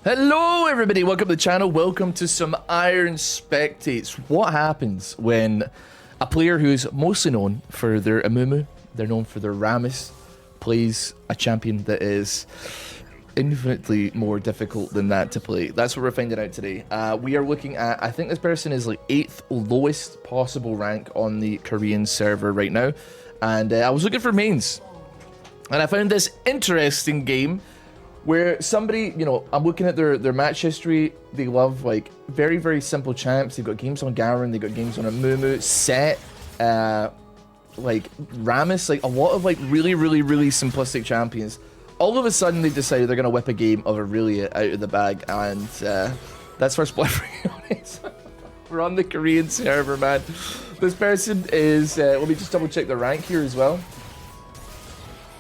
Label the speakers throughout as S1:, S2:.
S1: Hello everybody, welcome to the channel, welcome to some Iron Spectates. What happens when a player who's mostly known for their Amumu, they're known for their Rammus, plays a champion that is infinitely more difficult than that to play? That's what we're finding out today. We are looking at, I think this person is like 8th lowest possible rank on the Korean server right now. And I was looking for mains. And I found this interesting game where somebody, you know, I'm looking at their match history. They love like very, very simple champs. They've got games on Garen, they've got games on Amumu, Set, like Rammus, like a lot of like really, really, really simplistic champions. All of a sudden they decided they're gonna whip a game of Irelia out of the bag, and that's first blood for Yone. We're on the Korean server, man. This person is, let me just double check the rank here as well.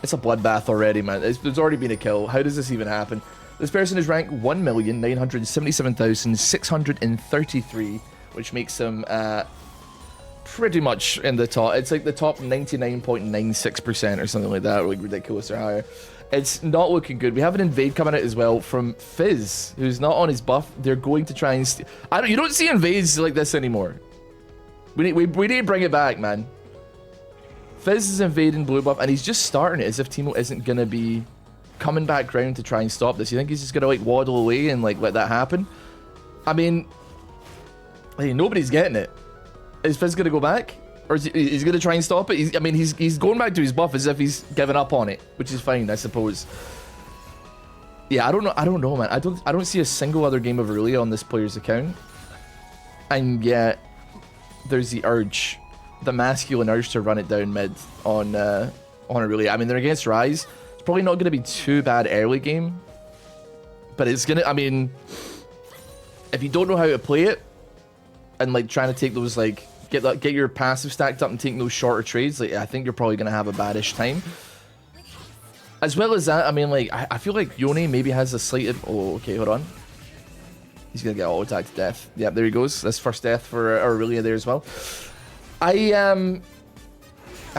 S1: It's a bloodbath already, man. There's already been a kill. How does this even happen? This person is ranked 1,977,633, which makes them pretty much in the top. It's like the top 99.96% or something like that, or like ridiculous or higher. It's not looking good. We have an invade coming out as well from Fizz, who's not on his buff. They're going to try and you don't see invades like this anymore. We need to bring it back, man. Fizz is invading blue buff, and he's just starting it as if Teemo isn't going to be coming back round to try and stop this. You think he's just going to, like, waddle away and, like, let that happen? I mean, hey, nobody's getting it. Is Fizz going to go back? Or is he going to try and stop it? I mean, he's going back to his buff as if he's given up on it, which is fine, I suppose. Yeah, I don't know, man. I don't see a single other game of Irelia on this player's account. And yet, there's the urge. The masculine urge to run it down mid on Irelia. I mean, they're against Rise. It's probably not going to be too bad early game, but it's gonna. I mean, if you don't know how to play it, and like trying to take those like get your passive stacked up and taking those shorter trades, like I think you're probably gonna have a badish time. As well as that, I mean, like I feel like Yone maybe has a slight. Oh, okay, hold on. He's gonna get auto attacked to death. Yeah, there he goes. That's first death for Irelia there as well. I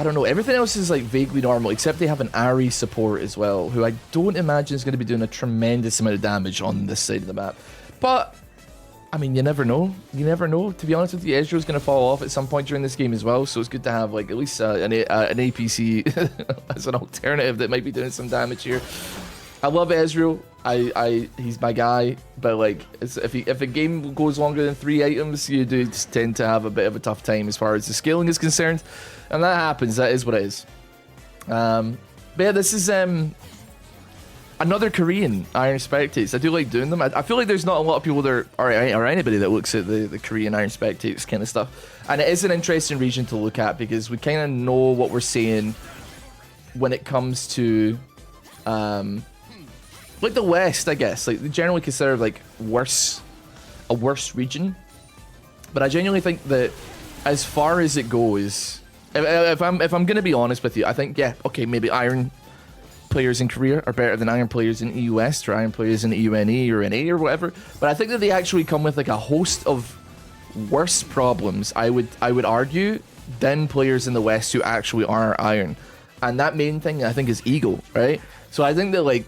S1: don't know, everything else is like vaguely normal, except they have an Ari support as well, who I don't imagine is going to be doing a tremendous amount of damage on this side of the map. But, I mean, you never know. You never know. To be honest with you, Ezreal's going to fall off at some point during this game as well, so it's good to have like at least an APC as an alternative that might be doing some damage here. I love Ezreal. He's my guy, but like if a game goes longer than 3 items, you do tend to have a bit of a tough time as far as the scaling is concerned, and that happens. That is what it is. But yeah, this is another Korean Iron Spectates. I do like doing them. I feel like there's not a lot of people there or anybody that looks at the Korean Iron Spectates kind of stuff, and it is an interesting region to look at because we kind of know what we're saying when it comes to like the West, I guess. Like, they generally consider like a worse region. But I genuinely think that as far as it goes, if I'm gonna be honest with you, I think, yeah, okay, maybe Iron players in Korea are better than Iron players in EU West or Iron players in EUNE or NA or whatever. But I think that they actually come with like a host of worse problems, I would argue, than players in the West who actually are Iron. And that main thing I think is ego, right? So I think that like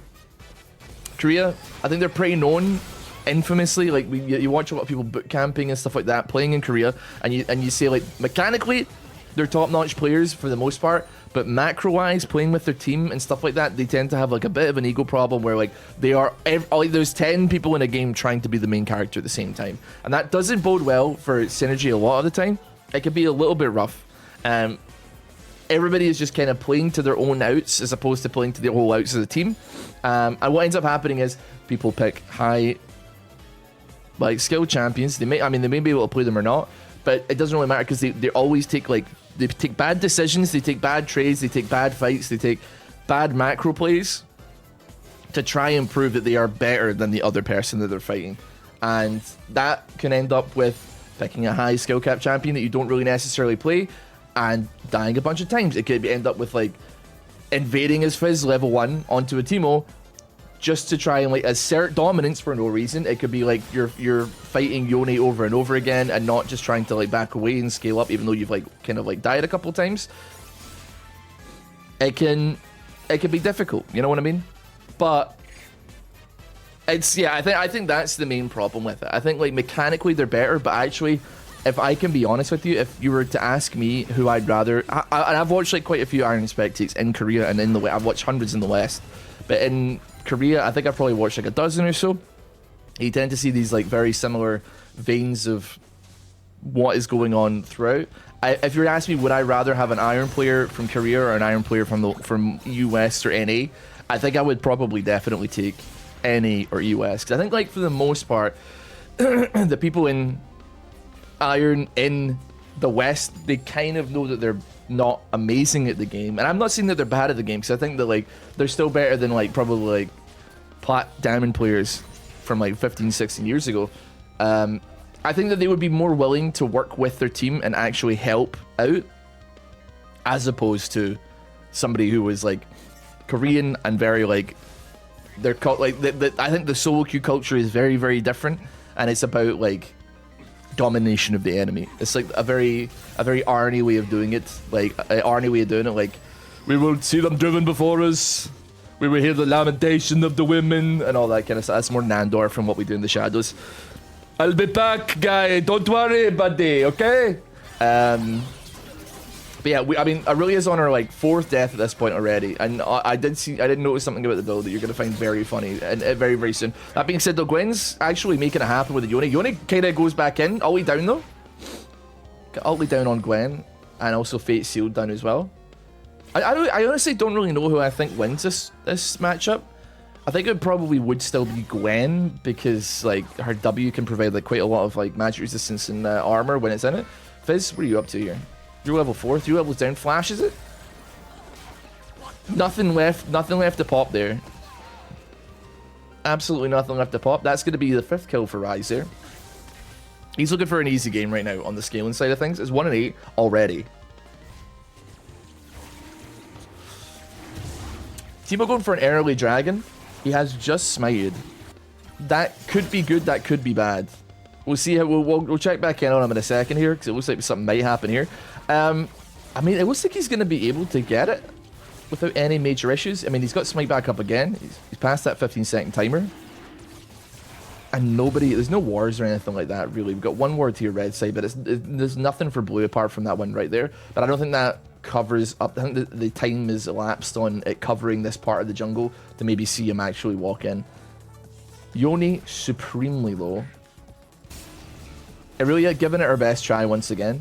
S1: Korea, I think they're pretty known infamously. Like you watch a lot of people boot camping and stuff like that playing in Korea, and you say like mechanically they're top-notch players for the most part, but macro-wise playing with their team and stuff like that, they tend to have like a bit of an ego problem where like they are like there's 10 people in a game trying to be the main character at the same time, and that doesn't bode well for synergy a lot of the time. It can be a little bit rough. Everybody is just kind of playing to their own outs as opposed to playing to their whole outs as a team. And what ends up happening is people pick high, like, skill champions. They may be able to play them or not, but it doesn't really matter because they always take they take bad decisions, they take bad trades, they take bad fights, they take bad macro plays to try and prove that they are better than the other person that they're fighting. And that can end up with picking a high skill cap champion that you don't really necessarily play and dying a bunch of times. It could end up with like invading his Fizz level 1 onto a Teemo just to try and like assert dominance for no reason. It could be like you're fighting Yone over and over again and not just trying to like back away and scale up even though you've like kind of like died a couple of times. It can be difficult, you know what I mean? But It's yeah. I think that's the main problem with it. I think like mechanically they're better, but actually, if I can be honest with you, if you were to ask me who I'd rather, and I've watched like quite a few Iron Spectates in Korea and in the West. I've watched hundreds in the West, but in Korea, I think I've probably watched like a dozen or so. You tend to see these like very similar veins of what is going on throughout. If you were to ask me, would I rather have an Iron player from Korea or an Iron player from US or NA? I think I would probably definitely take NA or US, because I think like for the most part, the people in Iron in the West, they kind of know that they're not amazing at the game, and I'm not saying that they're bad at the game, because I think that like they're still better than like probably like Plat Diamond players from like 15-16 years ago. I think that they would be more willing to work with their team and actually help out, as opposed to somebody who was like Korean and very like they're like I think the solo queue culture is very, very different, and it's about like domination of the enemy. It's like a very Arnie way of doing it, like an Arnie way of doing it. Like, we will see them driven before us. We will hear the lamentation of the women and all that kind of stuff. That's more Nandor from what we do in the shadows. I'll be back, guy. Don't worry, buddy. Okay. But yeah, I mean, Irelia's on her like 4th death at this point already, and I did notice something about the build that you're gonna find very funny and very, very soon. That being said, though, Gwen's actually making it happen with the Yone. Yone kind of goes back in, all the way down though. Got all the way down on Gwen, and also Fate Sealed down as well. I honestly don't really know who I think wins this matchup. I think it probably would still be Gwen, because like her W can provide like quite a lot of like magic resistance and armor when it's in it. Fizz, what are you up to here? You're level 4, 3 levels down. Flashes it. Nothing left to pop there. Absolutely nothing left to pop. That's going to be the 5th kill for Rise there. He's looking for an easy game right now on the scaling side of things. It's 1-8 already. Teemo going for an early dragon. He has just smited. That could be good, that could be bad. We'll see how we'll check back in on him in a second here, because it looks like something might happen here. I mean, it looks like he's going to be able to get it without any major issues. I mean, he's got smite back up again. He's past that 15-second timer. And there's no wars or anything like that, really. We've got one ward to your red side, but there's nothing for blue apart from that one right there. But I don't think that covers up. I think the time is elapsed on it covering this part of the jungle to maybe see him actually walk in. Yone supremely low. Irelia giving it her best try once again.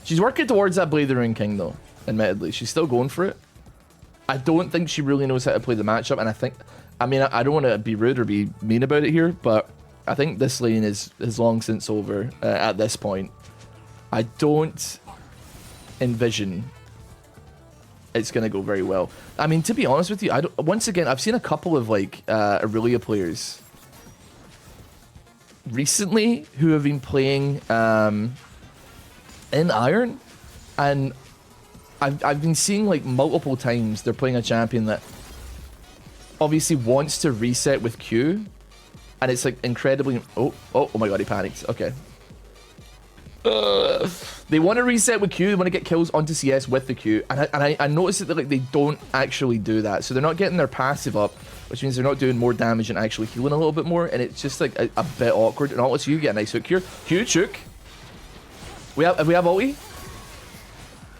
S1: She's working towards that Blade of the Ruined King though, admittedly. She's still going for it. I don't think she really knows how to play the matchup, and I mean, I don't want to be rude or be mean about it here, but I think this lane is long since over at this point. I don't envision it's going to go very well. I mean, to be honest with you, once again, I've seen a couple of like Irelia players recently who have been playing in Iron, and I've been seeing like multiple times they're playing a champion that obviously wants to reset with Q, and it's like incredibly oh my god, he panicked. Okay. They want to reset with Q, they want to get kills onto CS with the Q, and I noticed that like they don't actually do that, so they're not getting their passive up, which means they're not doing more damage and actually healing a little bit more, and it's just like a bit awkward. And also you get a nice hook here. Huge hook. We have ulti.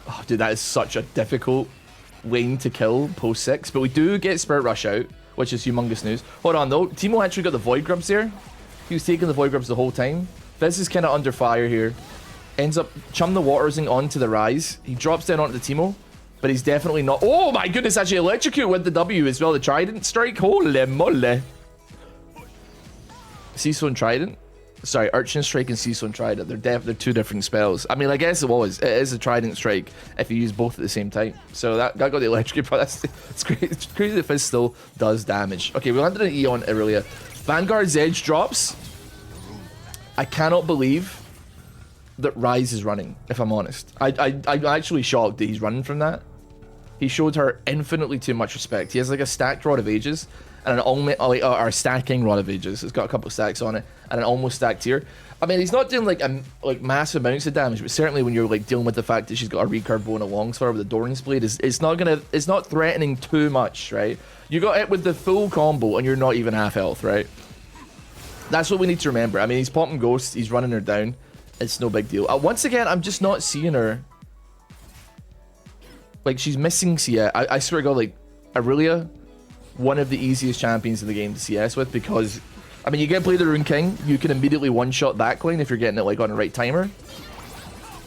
S1: Oh, dude, that is such a difficult lane to kill post 6, but we do get Spirit Rush out, which is humongous news. Hold on though, Teemo actually got the Void Grubs there. He was taking the Void Grubs the whole time. Fizz is kind of under fire here. Ends up chum the watersing onto the Rise. He drops down onto the Teemo, but he's definitely not. Oh my goodness, actually electrocute with the W as well. The Trident strike. Holy moly. Seesaw and Trident. Sorry, Urchin Strike and Seesaw and Trident. They're two different spells. I mean, I guess it is a Trident Strike if you use both at the same time. So that got the electrocute, but it's crazy. It's crazy that Fizz still does damage. Okay, we landed an E on Irelia. Vanguard's Edge drops. I cannot believe that Rise is running, if I'm honest. I'm actually shocked that he's running from that. He showed her infinitely too much respect. He has like a stacked Rod of Ages and or stacking Rod of Ages. It's got a couple of stacks on it and an almost stacked tier. I mean, he's not doing like massive amounts of damage, but certainly when you're like dealing with the fact that she's got a recurve bow and a longsword with a Doran's Blade, it's not threatening too much, right? You got it with the full combo and you're not even half health, right? That's what we need to remember. I mean, he's popping ghosts. He's running her down. It's no big deal. Once again, I'm just not seeing her. Like, she's missing CS. I swear to God, like, Irelia, one of the easiest champions in the game to CS with, because, I mean, you get to play the Rune King, you can immediately one-shot that Caitlyn if you're getting it, like, on the right timer.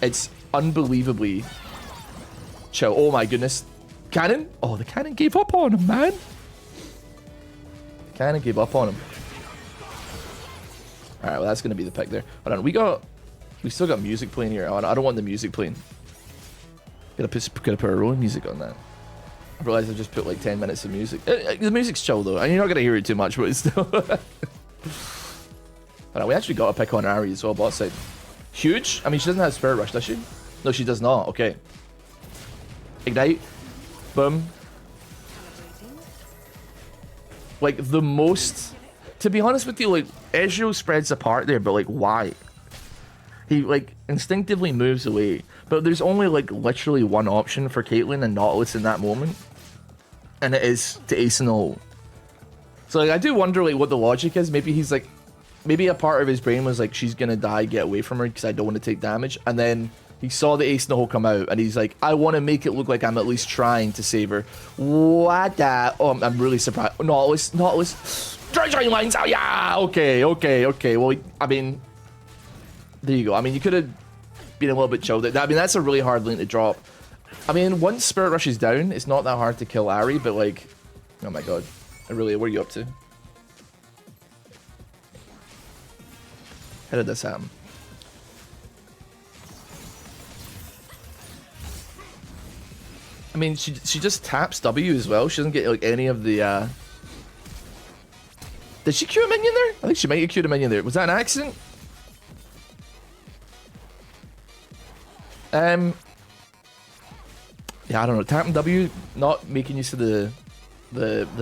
S1: It's unbelievably chill. Oh my goodness. Cannon? Oh, the cannon gave up on him, man. The cannon gave up on him. Alright, well, that's going to be the pick there. Hold on, we still got music playing here. I don't want the music playing. Gotta put our own music on that. I realized I just put like 10 minutes of music. The music's chill though, and you're not gonna hear it too much, but it's still. We actually got a pick on Ari as well, bot side. Huge. I mean, she doesn't have Spirit Rush, does she? No, she does not. Okay. Ignite. Boom. Like the most. To be honest with you, like Ezreal spreads apart there, but like why? He like instinctively moves away, but there's only like literally one option for Caitlyn and Nautilus in that moment, and it is to ace in the hole. So like I do wonder like what the logic is. Maybe he's like, maybe a part of his brain was like, she's gonna die, get away from her because I don't want to take damage, and then he saw the ace in the hole come out, and he's like, I want to make it look like I'm at least trying to save her. What that? Oh, I'm really surprised. Nautilus, drawing lines out. Yeah, okay. Well, I mean. There you go. I mean, you could have been a little bit chilled. I mean, that's a really hard lane to drop. I mean, once Spirit Rush is down, it's not that hard to kill Ari, but like, oh my god. Irelia, what are you up to? How did this happen? I mean, she just taps W as well. She doesn't get like any of the Did she Q a minion there? I think she might have Q'd a minion there. Was that an accident? Yeah, I don't know. Tapping W, not making use of the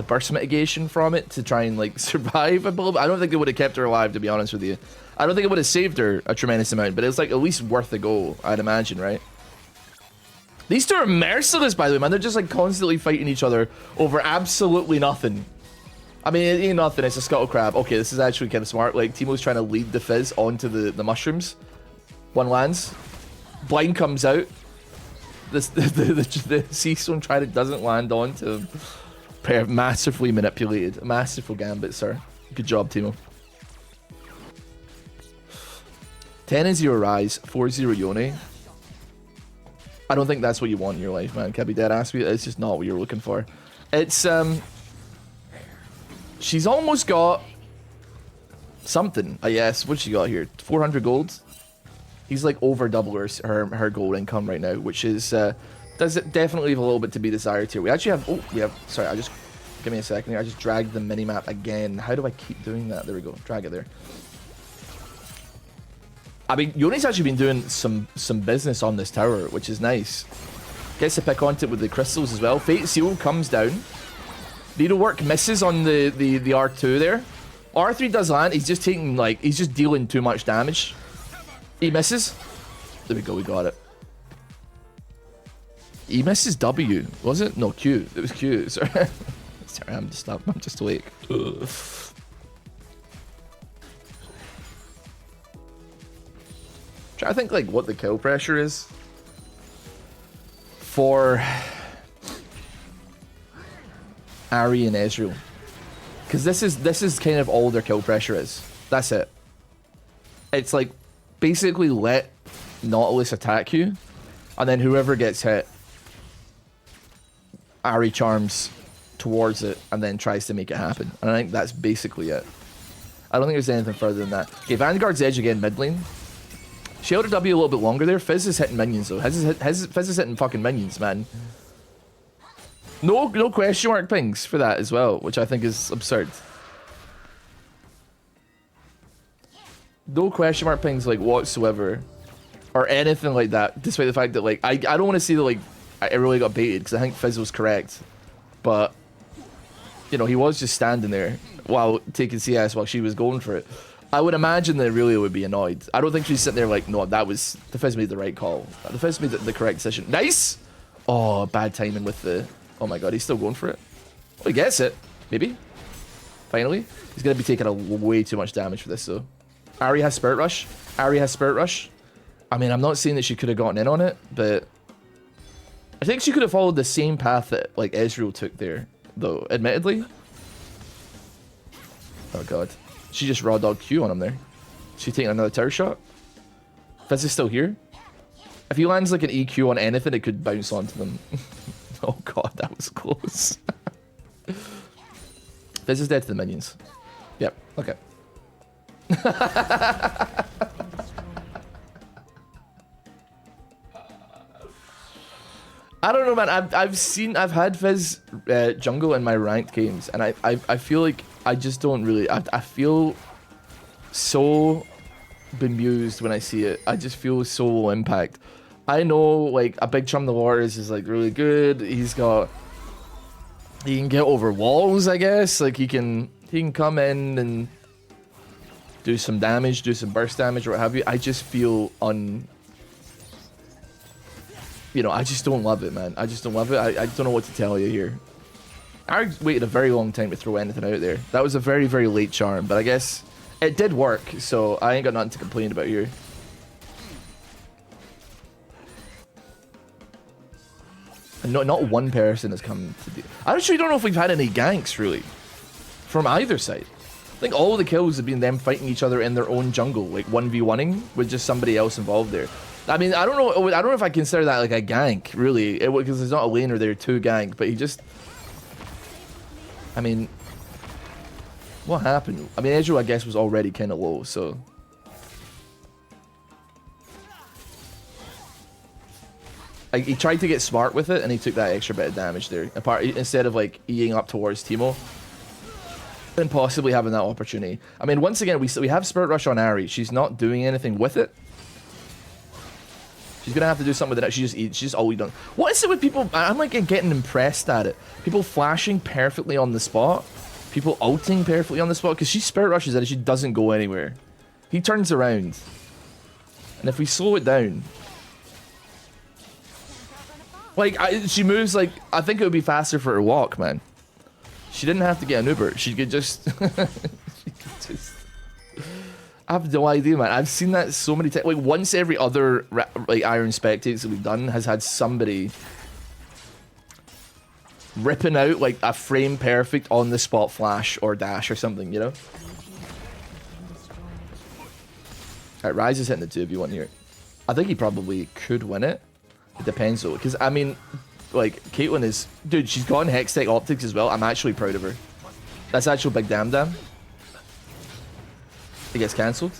S1: burst mitigation from it to try and like survive. I don't think it would have kept her alive, to be honest with you. I don't think it would have saved her a tremendous amount, but it's like at least worth a go, I'd imagine, right? These two are merciless, by the way, man. They're just like constantly fighting each other over absolutely nothing. I mean, it ain't nothing. It's a scuttle crab. Okay, this is actually kind of smart. Like Teemo's trying to lead the Fizz onto the mushrooms. One lands. Blind comes out. The Seastone Trident doesn't land onto him. Massively manipulated. Masterful gambit, sir. Good job, Teemo. 10-0 Rise, 4-0 Yone. I don't think that's what you want in your life, man. Can't be dead ass. It's just not what you're looking for. It's she's almost got something, I guess. What's she got here? 400 gold. He's like over double her gold income right now, which is does it definitely leave a little bit to be desired here. We actually have sorry, give me a second here. I just dragged the minimap again. How do I keep doing that? There we go. Drag it there. I mean, Yone's actually been doing some business on this tower, which is nice. Gets to pick onto it with the crystals as well. Fate Seal comes down. Needlework misses on the R2 there. R3 does land. He's just taking like he's just dealing too much damage. He misses. There we go, we got it. He misses W, was it? No, Q. It was Q. Sorry. Sorry, I'm just awake. Ugh. Try to think like what the kill pressure is for Ari and Ezreal. Because this is kind of all their kill pressure is. That's it. It's like basically let Nautilus attack you, and then whoever gets hit, Ari charms towards it and then tries to make it happen. And I think that's basically it. I don't think there's anything further than that. Okay, Vanguard's edge again mid lane. She held her W a little bit longer there. Fizz is hitting minions though. Fizz is hitting fucking minions, man. No question mark pings for that as well, which I think is absurd. No question mark pings like whatsoever, or anything like that. Despite the fact that like I don't want to see that like I really got baited because I think Fizz was correct, but you know he was just standing there while taking CS while she was going for it. I would imagine that Irelia would be annoyed. I don't think she's sitting there like, no, that was the Fizz made the right call. The Fizz made the correct decision. Nice. Oh, bad timing with the. Oh my god, he's still going for it. Oh, he gets it. Maybe. Finally. He's going to be taking a way too much damage for this, though. Ahri has Spirit Rush. Ahri has Spirit Rush. I mean, I'm not saying that she could have gotten in on it, but I think she could have followed the same path that, like, Ezreal took there, though, admittedly. Oh, God. She just raw dog Q on him there. She's taking another tower shot. Fizz is still here. If he lands, like, an EQ on anything, it could bounce onto them. Oh, God, that was close. Fizz is dead to the minions. Yep, okay. I don't know, man. I've had Fizz jungle in my ranked games, and I feel like I just don't really. I feel so bemused when I see it. I just feel so low impact. I know, like, a big Chum the Waters is like really good. He can get over walls, I guess. Like he can come in and do some damage, do some burst damage or what have you. I just feel you know, I just don't love it, man. I just don't love it. I don't know what to tell you here. I waited a very long time to throw anything out there. That was a very, very late charm, but I guess it did work, so I ain't got nothing to complain about here. And not one person has come to do. I actually don't know if we've had any ganks, really, from either side. I think all the kills have been them fighting each other in their own jungle, like 1v1ing with just somebody else involved there. I mean, I don't know if I consider that like a gank, really, because there's not a laner there to gank, but he just... I mean, what happened? I mean, Ezreal, I guess, was already kind of low, so... He tried to get smart with it, and he took that extra bit of damage there. Instead of, like, Eing up towards Teemo. And possibly having that opportunity. I mean, once again, we have Spirit Rush on Ahri. She's not doing anything with it. She's gonna have to do something with it. She just eats. She's just always done. What is it with people? I'm like getting impressed at it. People flashing perfectly on the spot. People ulting perfectly on the spot. Because she Spirit Rushes it and she doesn't go anywhere. He turns around. And if we slow it down... Like, she moves like... I think it would be faster for her walk, man. She didn't have to get an Uber. She could just... she could just... I have no idea, man. I've seen that so many times. Like, once every other like Iron Spectates that we've done has had somebody ripping out like a frame perfect on the spot flash or dash or something, you know? Alright, Ryze is hitting the 2v1 here. I think he probably could win it. It depends though, because I mean, like, Caitlyn is... Dude, she's gone Hextech Optics as well. I'm actually proud of her. That's actual big damn. It gets cancelled.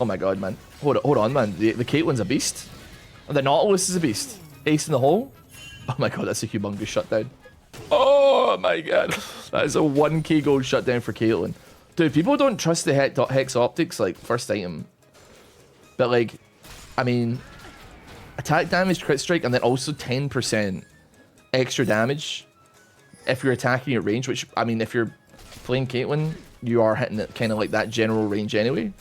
S1: Oh my god, man. Hold on, man. The Caitlyn's a beast. And the Nautilus is a beast. Ace in the hole. Oh my god, that's a humongous shutdown. Oh my god. That is a 1k gold shutdown for Caitlyn. Dude, people don't trust the Hex Optics, like, first item. But, like, I mean... Attack damage, crit strike, and then also 10% extra damage if you're attacking at range, which, I mean, if you're playing Caitlyn, you are hitting it kind of like that general range anyway.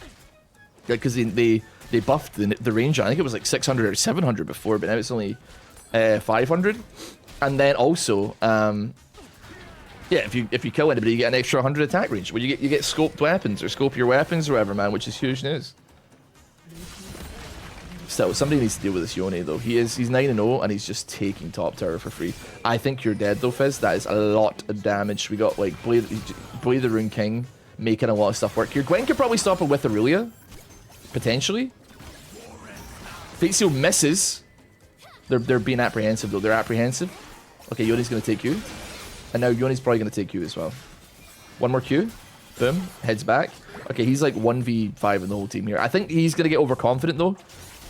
S1: Because they buffed the range. I think it was like 600 or 700 before, but now it's only 500. And then also, yeah, if you kill anybody, you get an extra 100 attack range. Well, you get scoped weapons or scope your weapons or whatever, man, which is huge news. Still, somebody needs to deal with this Yone, though. He's 9-0, and he's just taking top tower for free. I think you're dead, though, Fizz. That is a lot of damage. We got, like, Blade the Rune King making a lot of stuff work here. Gwen could probably stop it with Irelia. Potentially. Fate Seal misses. They're being apprehensive, though. They're apprehensive. Okay, Yone's going to take you. And now Yone's probably going to take you as well. One more Q. Boom. Heads back. Okay, he's like 1v5 in the whole team here. I think he's going to get overconfident, though.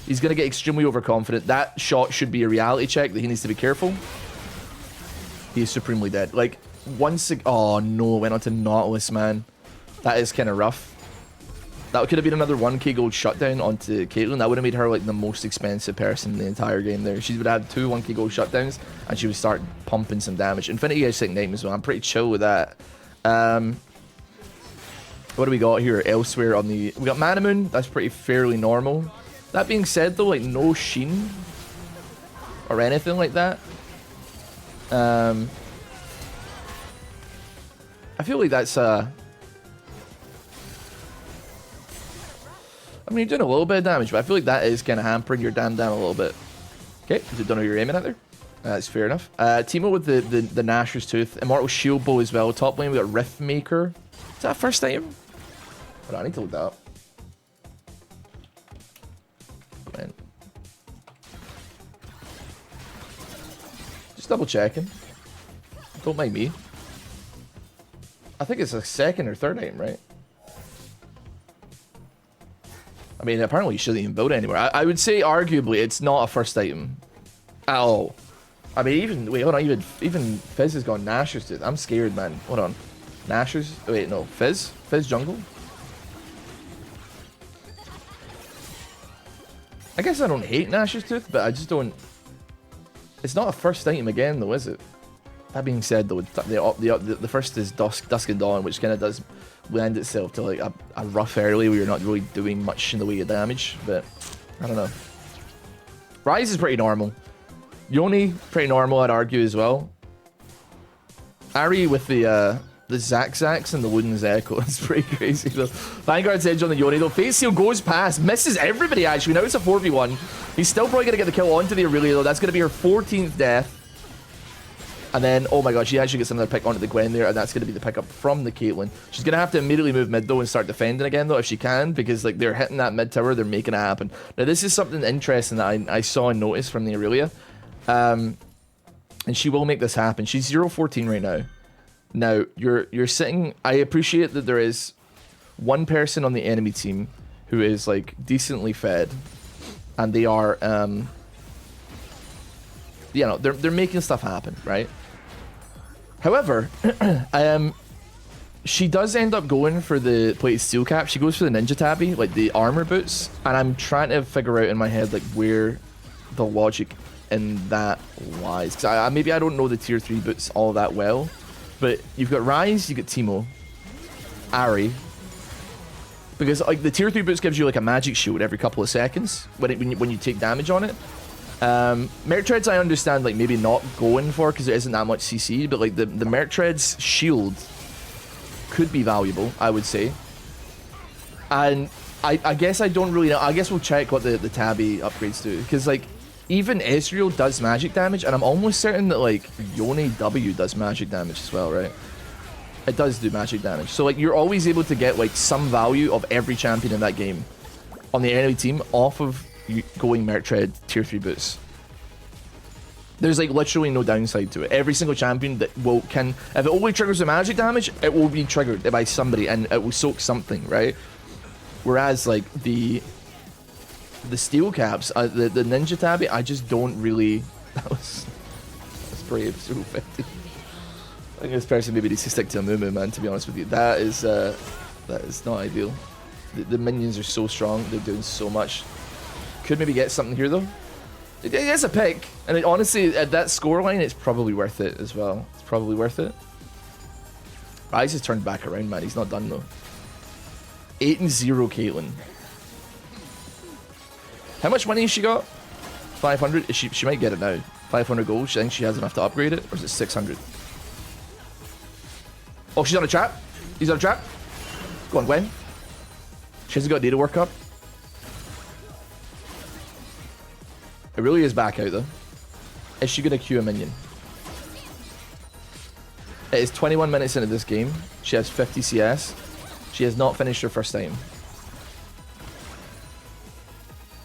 S1: He's going to get extremely overconfident. That shot should be a reality check that he needs to be careful. He is supremely dead. Like, oh, no. Went on to Nautilus, man. That is kind of rough. That could have been another 1k gold shutdown onto Caitlyn. That would have made her, like, the most expensive person in the entire game there. She would have had 2 1k gold shutdowns, and she would start pumping some damage. Infinity Edge Ignite as well. I'm pretty chill with that. What do we got here? Elsewhere on the... We got Mana Moon. That's pretty fairly normal. That being said, though, like, no Sheen or anything like that. I feel like that's I mean, you're doing a little bit of damage, but I feel like that is kind of hampering your damn a little bit. Okay, you don't know you're aiming at there. That's fair enough. Teemo with the Gnasher's Tooth. Immortal Shield Bow as well. Top lane, we got Rift Maker. Is that first item? Hold on, I need to look that up. Man. Just double checking. Don't mind me. I think it's a second or third item, right? I mean, apparently you shouldn't even build it anywhere. I would say, arguably, it's not a first item at all. I mean, even wait, hold on, even Fizz has got Gnasher's Tooth. I'm scared, man. Hold on, Gnasher's. Wait, no, Fizz jungle. I guess I don't hate Gnasher's Tooth, but I just don't. It's not a first item again, though, is it? That being said, though, the first is Dusk and Dawn, which kind of does lend itself to like a rough early where you're not really doing much in the way of damage. But I don't know. Rise is pretty normal. Yone, pretty normal, I'd argue as well. Ari with the Zaxax and the Wooden's Echo is pretty crazy though. Vanguard's Edge on the Yone though. Face Seal goes past, misses everybody actually. Now it's a 4v1. He's still probably gonna get the kill onto the Irelia though. That's gonna be her 14th death. And then, oh my god, she actually gets another pick onto the Gwen there, and that's going to be the pickup from the Caitlyn. She's going to have to immediately move mid, though, and start defending again, though, if she can, because, like, they're hitting that mid tower, they're making it happen. Now, this is something interesting that I saw and noticed from the Irelia. And she will make this happen. She's 0-14 right now. Now, you're sitting... I appreciate that there is one person on the enemy team who is, like, decently fed, and they are... you know, they're making stuff happen, right? However, she does end up going for the plated steel cap. She goes for the ninja tabby, like the armor boots, and I'm trying to figure out in my head like where the logic in that lies. Because maybe I don't know the tier 3 boots all that well, but you've got Rise, you got Teemo, Ari, because like the tier 3 boots gives you like a magic shield every couple of seconds when you take damage on it. Merc Treads I understand like maybe not going for because there isn't that much CC, but like the Merc Treads shield could be valuable, I would say. And I guess I don't really know. I guess we'll check what the tabby upgrades do, because like even Ezreal does magic damage, and I'm almost certain that like Yone W does magic damage as well, right? It does do magic damage, so like you're always able to get like some value of every champion in that game on the enemy team off of going Merc Tread tier 3 boots. There's like literally no downside to it. Every single champion that can, if it only triggers the magic damage, it will be triggered by somebody and it will soak something, right? Whereas like the steel caps, the ninja tabby, I just don't really. That's brave. 050. I think this person maybe needs to stick to Amumu, man. To be honest with you, that is not ideal. The minions are so strong. They're doing so much. Could maybe get something here though. It is a pick, and honestly, at that scoreline, it's probably worth it as well. It's probably worth it. Rise has turned back around, man. He's not done though. 8-0 Caitlyn. How much money has she got? 500. She might get it now. 500 gold. She thinks she has enough to upgrade it, or is it 600? Oh, she's on a trap. He's on a trap. Go on, Gwen. She hasn't got data work up. It really is back out though. Is she gonna queue a minion? It is 21 minutes into this game. She has 50 CS. She has not finished her first time.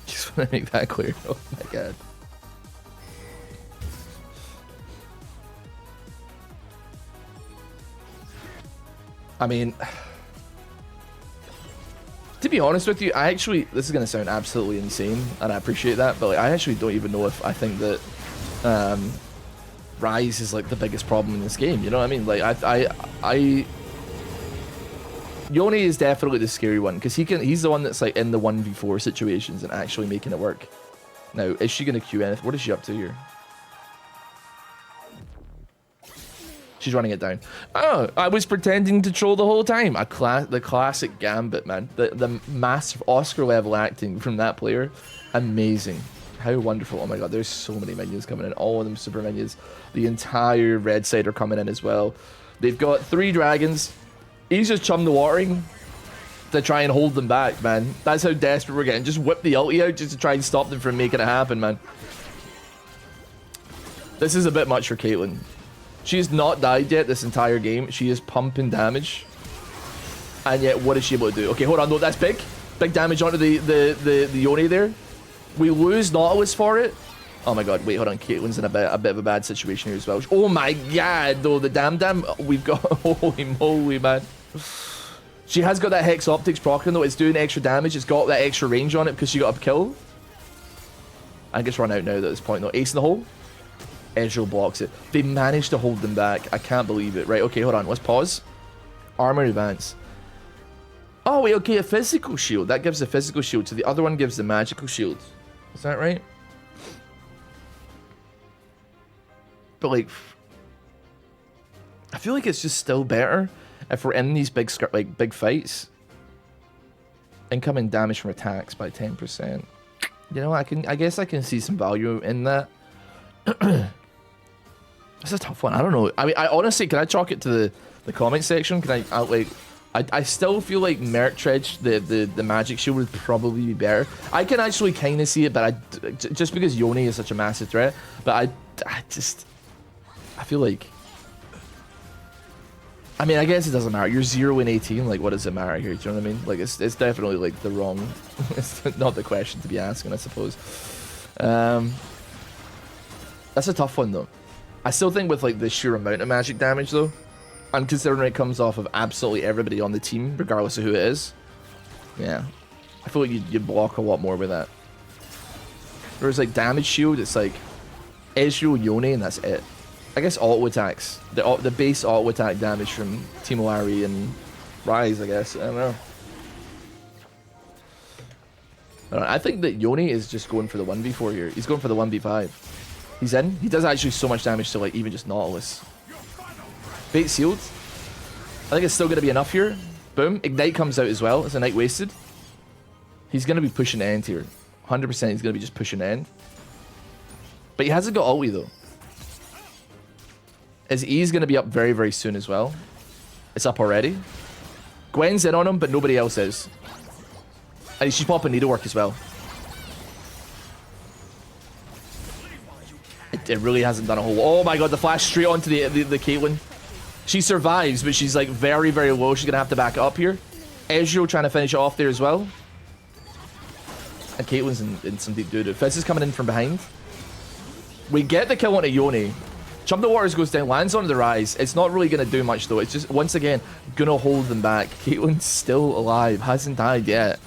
S1: Just want to make that clear. Oh my god. I mean, to be honest with you, I actually, this is going to sound absolutely insane, and I appreciate that, but like, I actually don't even know if I think that Rise is like the biggest problem in this game, you know what I mean? Like, Yone is definitely the scary one, because he's the one that's like in the 1v4 situations and actually making it work. Now, is she going to queue anything? What is she up to here? She's running it down. Oh, I was pretending to troll the whole time. The classic gambit, man. The massive Oscar level acting from that player. Amazing. How wonderful. Oh my god, there's so many minions coming in. All of them super minions. The entire red side are coming in as well. They've got 3 dragons. He's just chum the watering. to try and hold them back, man. That's how desperate we're getting. Just whip the ulti out just to try and stop them from making it happen, man. This is a bit much for Caitlyn. She has not died yet this entire game. She is pumping damage. And yet, what is she able to do? Okay, hold on. No, that's big. Big damage onto the Yone there. We lose Nautilus for it. Oh my god, wait, hold on. Caitlyn's in a bit of a bad situation here as well. Oh my god, though, the damn. We've got... Holy moly, man. She has got that Hex Optics proccing, though. It's doing extra damage. It's got that extra range on it because she got a kill. I think it's run out now at this point, though. Ace in the hole. Ezreal blocks it. They managed to hold them back. I can't believe it. Right, okay, hold on. Let's pause. Armor advance. Oh, wait, okay, a physical shield. That gives a physical shield. So the other one gives the magical shield. Is that right? But, like... I feel like it's just still better if we're in these big fights. Incoming damage from attacks by 10%. You know, I guess I can see some value in that. It's a tough one. I don't know. I mean, I honestly, can I chalk it to the comment section? Can I still feel like Merc Dredge, the magic shield would probably be better. I can actually kind of see it, but just because Yone is such a massive threat. But I feel like... I mean, I guess it doesn't matter. You're 0 and 18. Like, what does it matter here? Do you know what I mean? Like, it's definitely, like, the wrong... It's not the question to be asking, I suppose. That's a tough one, though. I still think with, like, the sheer amount of magic damage, though, and considering it comes off of absolutely everybody on the team, regardless of who it is, yeah. I feel like you block a lot more with that. Whereas, like, damage shield, it's like Ezreal, Yone, and that's it. I guess auto attacks. The base auto attack damage from Teemo Ari and Rise, I guess. I don't know. I think that Yone is just going for the 1v4 here. He's going for the 1v5. He's in. He does actually so much damage to, like, even just Nautilus. Bait sealed. I think it's still going to be enough here. Boom. Ignite comes out as well. It's a night wasted. He's going to be pushing end here. 100% he's going to be just pushing end. But he hasn't got ulti, though. His E is going to be up very, very soon as well. It's up already. Gwen's in on him, but nobody else is. And she's popping needlework as well. It really hasn't done a whole... Oh my god, the flash straight onto the Caitlyn. She survives, but she's like very, very low. She's going to have to back up here. Ezreal trying to finish it off there as well. And Caitlyn's in some deep doo-doo. Fizz is coming in from behind. We get the kill onto Yone. Chum the Waters goes down, lands onto the Rise. It's not really going to do much, though. It's just, once again, going to hold them back. Caitlyn's still alive. Hasn't died yet.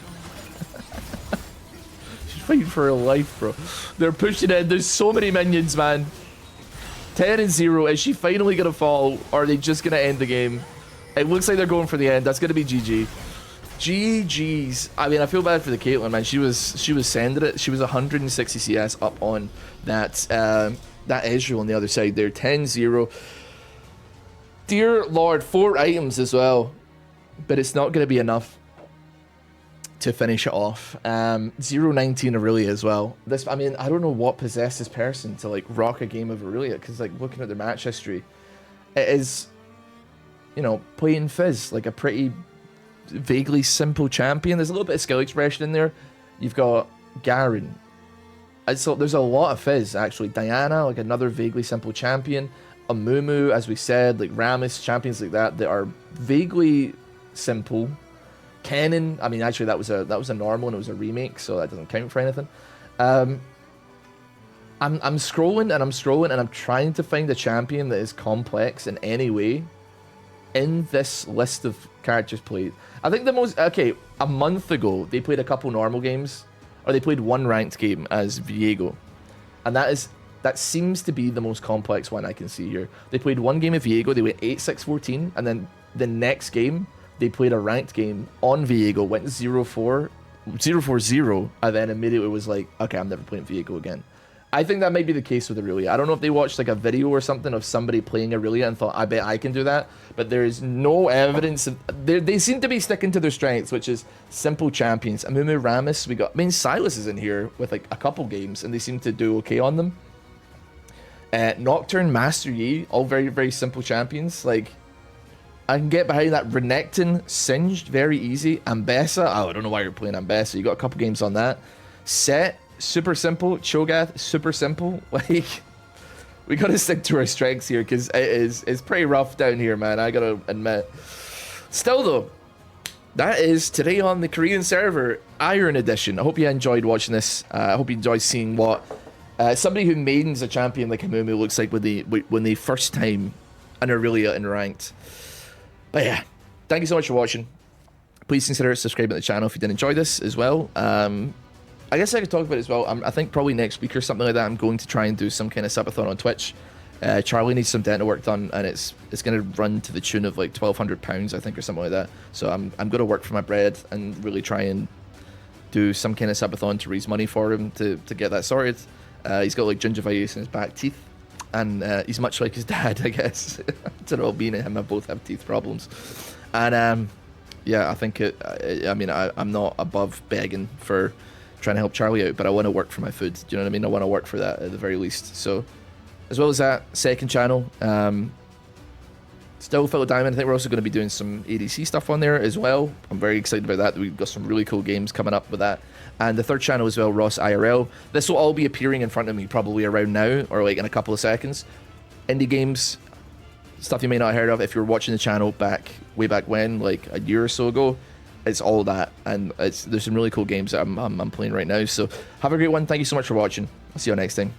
S1: She's fighting for her life, bro. They're pushing in. There's so many minions, man. 10 and 0. Is she finally going to fall? Or are they just going to end the game? It looks like they're going for the end. That's going to be GG. GG's. I mean, I feel bad for the Caitlyn, man. She was sending it. She was 160 CS up on that... that Ezreal on the other side there. 10-0. Dear Lord, 4 items as well. But it's not going to be enough to finish it off. 0-19 Irelia as well. This, I mean, I don't know what possessed this person to, like, rock a game of Irelia. Because, like, looking at their match history, it is, you know, playing Fizz. Like, a pretty vaguely simple champion. There's a little bit of skill expression in there. You've got Garen. So there's a lot of Fizz, actually. Diana, like another vaguely simple champion. Amumu, as we said, like Rammus, champions like that are vaguely simple. Kennen, I mean, actually that was a normal and it was a remake, so that doesn't count for anything. I'm scrolling and I'm scrolling and I'm trying to find a champion that is complex in any way in this list of characters played. I think the most... Okay, a month ago, they played a couple normal games. Or they played one ranked game as Viego. And that seems to be the most complex one I can see here. They played one game of Viego, they went 8-6-14, and then the next game, they played a ranked game on Viego, went 0-4-0, and then immediately was like, okay, I'm never playing Viego again. I think that might be the case with Irelia. I don't know if they watched like a video or something of somebody playing Irelia and thought, I bet I can do that. But there is no evidence. They seem to be sticking to their strengths, which is simple champions. Amumu, Rammus, we got... I mean, Silas is in here with like a couple games, and they seem to do okay on them. Nocturne, Master Yi, all very, very simple champions. Like, I can get behind that. Renekton, Singed, very easy. Ambessa, oh, I don't know why you're playing Ambessa. You got a couple games on that. Set, super simple. Cho'Gath, super simple. Like, we gotta stick to our strengths here because it's pretty rough down here, man. I gotta admit. Still though, that is today on the Korean server, Iron Edition. I hope you enjoyed watching this. I hope you enjoyed seeing what somebody who maidens a champion like Amumu looks like when they first time in Irelia and ranked. But yeah, thank you so much for watching. Please consider subscribing to the channel if you did enjoy this as well. I guess I could talk about it as well. I think probably next week or something like that, I'm going to try and do some kind of subathon on Twitch. Charlie needs some dental work done, and it's going to run to the tune of like £1,200, I think, or something like that. So I'm going to work for my bread and really try and do some kind of subathon to raise money for him to get that sorted. He's got like gingivitis in his back teeth. And he's much like his dad, I guess. I don't know, me and him both have teeth problems. And yeah, I think I'm not above begging for trying to help Charlie out, but I want to work for my food. Do you know what I mean? I want to work for that at the very least. So, as well as that, second channel, still Fellow Diamond. I think we're also going to be doing some ADC stuff on there as well. I'm very excited about that. We've got some really cool games coming up with that. And the third channel as well, Ross IRL. This will all be appearing in front of me probably around now or like in a couple of seconds. Indie games, stuff you may not have heard of if you were watching the channel way back when, like a year or so ago. It's all that, and there's some really cool games that I'm playing right now. So have a great one. Thank you so much for watching. I'll see you next time.